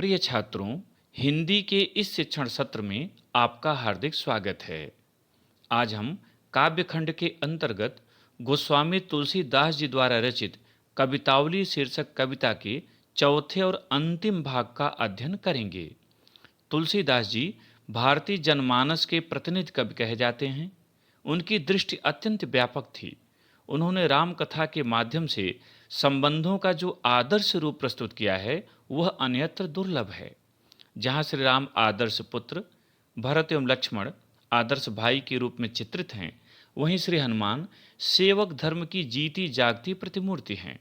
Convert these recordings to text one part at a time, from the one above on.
प्रिय छात्रों, हिंदी के इस शिक्षण सत्र में आपका हार्दिक स्वागत है। आज हम काव्यखंड के अंतर्गत गोस्वामी तुलसीदास जी द्वारा रचित कवितावली शीर्षक कविता के चौथे और अंतिम भाग का अध्ययन करेंगे। तुलसीदास जी भारतीय जनमानस के प्रतिनिधि कवि कहे जाते हैं। उनकी दृष्टि अत्यंत व्यापक थी। उन्होंने राम कथा के माध्यम से संबंधों का जो आदर्श रूप प्रस्तुत किया है वह अन्यत्र दुर्लभ है। जहाँ श्री राम आदर्श पुत्र, भरत एवं लक्ष्मण आदर्श भाई के रूप में चित्रित हैं, वहीं श्री हनुमान सेवक धर्म की जीती जागती प्रतिमूर्ति हैं।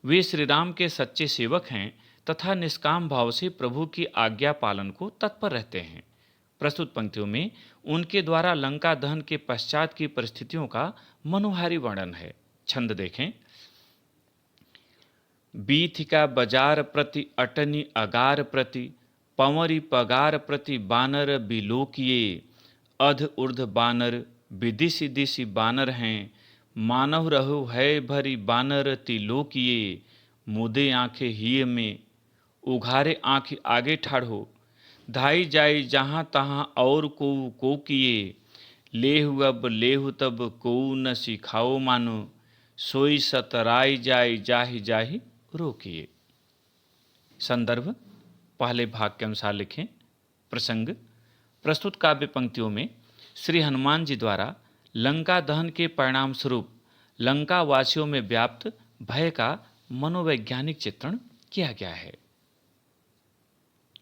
वे श्री राम के सच्चे सेवक हैं तथा निष्काम भाव से प्रभु की आज्ञा पालन को तत्पर रहते हैं। प्रस्तुत पंक्तियों में उनके द्वारा लंका दहन के पश्चात की परिस्थितियों का मनोहारी वर्णन है। छंद देखें। बीथिका बाजार प्रति अटनी अगार प्रति, पंवरी पगार प्रति बानर बिलोकिए। अध ऊर्ध बानर विदिशि दिशि बानर हैं, मानव रहो है भरी बानर तिलोकिए। मुदे आंखें हिय में, उघारे आंख आगे ठाढ़ो। धाई जाई जहाँ तहाँ और को किए। लेहु अब लेहु तब को न सिखाओ मानो, सोई सतराई जाई जाहि जाहि रोकिए। संदर्भ पहले भाग के अनुसार लिखें। प्रसंग प्रस्तुत काव्य पंक्तियों में श्री हनुमान जी द्वारा लंका दहन के परिणाम स्वरूप लंका वासियों में व्याप्त भय का मनोवैज्ञानिक चित्रण किया गया है।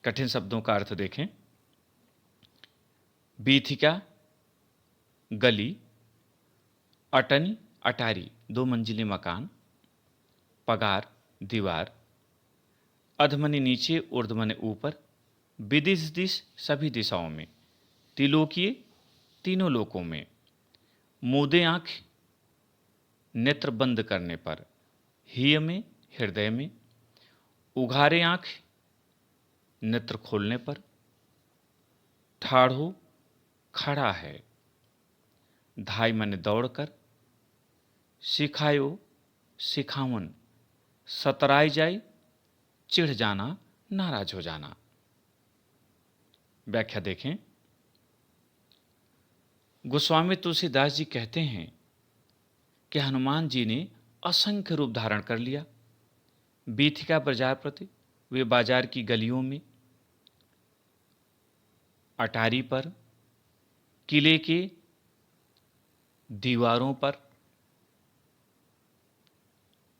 कठिन शब्दों का अर्थ देखें। बीथिका गली, अटनी अटारी दो मंजिले मकान, पगार दीवार, अधमने नीचे ऊर्ध्वमने ऊपर, विदिश दिश सभी दिशाओं में, तिलोकीय तीनों लोकों में, मूदे आंख नेत्र बंद करने पर, हिय में हृदय में, उघारे आंख नेत्र खोलने पर, ठाढ़ो खड़ा है, धाई मने दौड़कर, सिखायो सिखावन, सतराई जाए चिढ़ जाना नाराज हो जाना। व्याख्या देखें। गोस्वामी तुलसीदास जी कहते हैं कि हनुमान जी ने असंख्य रूप धारण कर लिया। बीथिका बाजार प्रति, वे बाजार की गलियों में, अटारी पर, किले के दीवारों पर,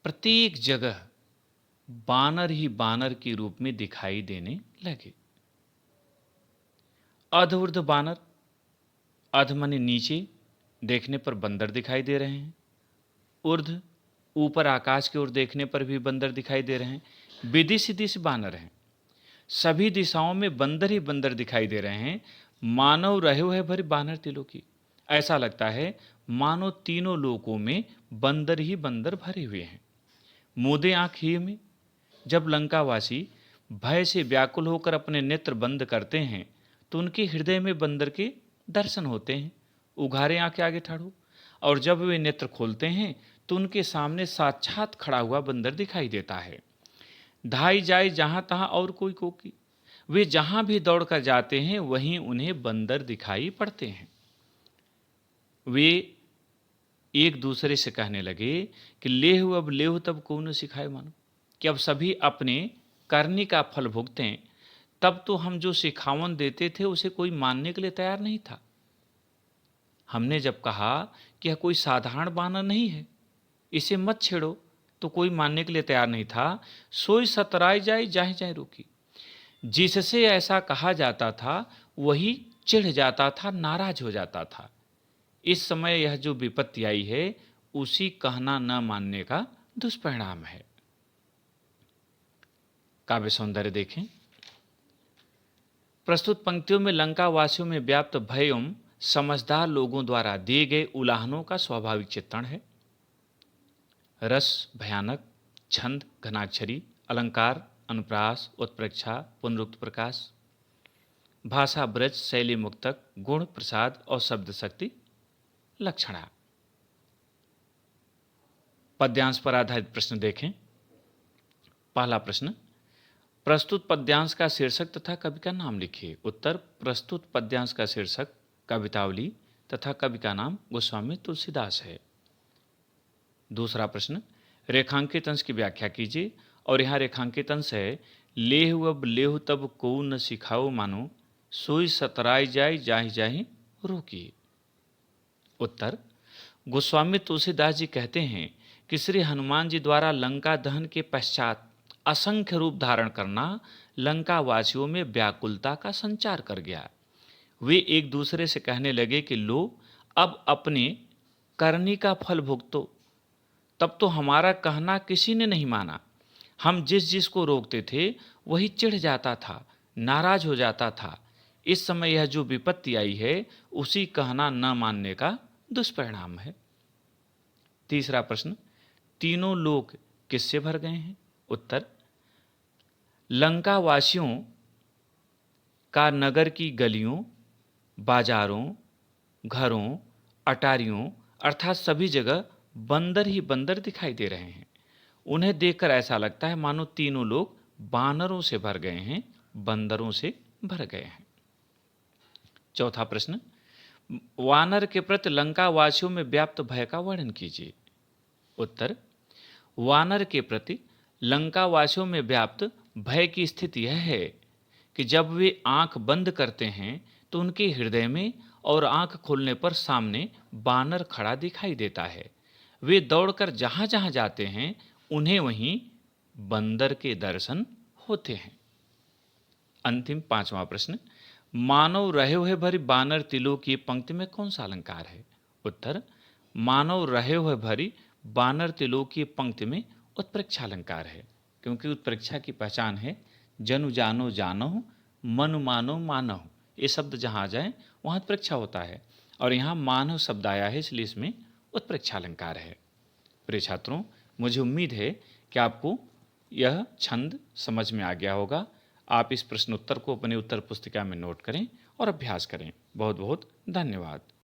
प्रत्येक जगह बानर ही बानर के रूप में दिखाई देने लगे। अध ऊर्ध्व बानर, अध मने नीचे, देखने पर बंदर दिखाई दे रहे हैं। ऊर्ध्व ऊपर आकाश की ओर देखने पर भी बंदर दिखाई दे रहे हैं। विदिश दिश बानर हैं, सभी दिशाओं में बंदर ही बंदर दिखाई दे रहे हैं। मानव रहे है भरी बानर तिलोकी, ऐसा लगता है मानो तीनों लोकों में बंदर ही बंदर भरे हुए हैं। मूदे आंख ही में, जब लंकावासी भय से व्याकुल होकर अपने नेत्र बंद करते हैं तो उनके हृदय में बंदर के दर्शन होते हैं। उघारे आंखें आगे ठाड़ो, और जब वे नेत्र खोलते हैं तो उनके सामने साक्षात खड़ा हुआ बंदर दिखाई देता है। धाई जाए जहां तहां और कोई कोकी, वे जहां भी दौड़कर जाते हैं वहीं उन्हें बंदर दिखाई पड़ते हैं। वे एक दूसरे से कहने लगे कि लेहु अब लेहु तब को न सिखाए मानो, कि अब सभी अपने करनी का फल भुगतें। तब तो हम जो सिखावन देते थे उसे कोई मानने के लिए तैयार नहीं था। हमने जब कहा कि यह कोई साधारण बानर नहीं है, इसे मत छेड़ो, तो कोई मानने के लिए तैयार नहीं था। सोई सतराई जाए जाहि जाहि रोकी, जिससे ऐसा कहा जाता था वही चिढ़ जाता था, नाराज हो जाता था। इस समय यह जो विपत्ति आई है उसी कहना न मानने का दुष्परिणाम है। काव्य सौंदर्य देखें। प्रस्तुत पंक्तियों में लंका वासियों में व्याप्त भय एवं समझदार लोगों द्वारा दिए गए उलाहनों का स्वाभाविक चित्रण है। रस भयानक, छंद घनाक्षरी, अलंकार अनुप्रास, उत्प्रेक्षा, पुनरुक्त प्रकाश, भाषा ब्रज, शैली मुक्तक, गुण प्रसाद और शब्द शक्ति लक्षणा। पद्यांश पर आधारित प्रश्न देखें। पहला प्रश्न, प्रस्तुत पद्यांश का शीर्षक तथा कवि का नाम लिखिए। उत्तर, प्रस्तुत पद्यांश का शीर्षक कवितावली तथा कवि का नाम गोस्वामी तुलसीदास है। दूसरा प्रश्न, रेखांकित अंश की व्याख्या कीजिए। और यहाँ रेखांकित अंश है, लेहु अब लेहु तब को न सिखाओ मानो, सोई सतराय जाय जाहि जाहि रोकी। उत्तर, गोस्वामी तुलसीदास जी कहते हैं कि श्री हनुमान जी द्वारा लंका दहन के पश्चात असंख्य रूप धारण करना लंका वासियों में व्याकुलता का संचार कर गया। वे एक दूसरे से कहने लगे कि लो, अब अपने करनी का फल भुगतो। तब तो हमारा कहना किसी ने नहीं माना। हम जिस जिस को रोकते थे वही चिढ़ जाता था, नाराज हो जाता था। इस समय यह जो विपत्ति आई है, उसी कहना न मानने का दुष्परिणाम है। तीसरा प्रश्न, तीनों लोक किससे भर गए हैं? उत्तर, लंका वासियों का नगर की गलियों, बाजारों, घरों, अटारियों अर्थात सभी जगह बंदर ही बंदर दिखाई दे रहे हैं। उन्हें देखकर ऐसा लगता है मानो तीनों लोग बानरों से भर गए हैं, बंदरों से भर गए हैं। चौथा प्रश्न, वानर के प्रति लंका वासियों में व्याप्त भय का वर्णन कीजिए। उत्तर, वानर के प्रति लंका वासियों में व्याप्त भय की स्थिति यह है कि जब वे आंख बंद करते हैं तो उनके हृदय में और आंख खोलने पर सामने बानर खड़ा दिखाई देता है। वे दौड़कर जहां जहां जाते हैं उन्हें वहीं बंदर के दर्शन होते हैं। अंतिम पांचवा प्रश्न, मानव रहे हुए भरी बानर तिलों की पंक्ति में कौन सा अलंकार है? उत्तर, मानव रहे हुए भरी बानर तिलों की पंक्ति में उत्प्रेक्षा अलंकार है, क्योंकि उत्प्रेक्षा की पहचान है जनु जानो जानहु, मनु मानो मानहु। ये शब्द जहाँ आ जाए वहाँ उत्प्रेक्षा होता है, और यहाँ मानव शब्द आया है, इसलिए इसमें उत्प्रेक्षा अलंकार है। प्रिय छात्रों, मुझे उम्मीद है कि आपको यह छंद समझ में आ गया होगा। आप इस प्रश्न उत्तर को अपने उत्तर पुस्तिका में नोट करें और अभ्यास करें। बहुत बहुत धन्यवाद।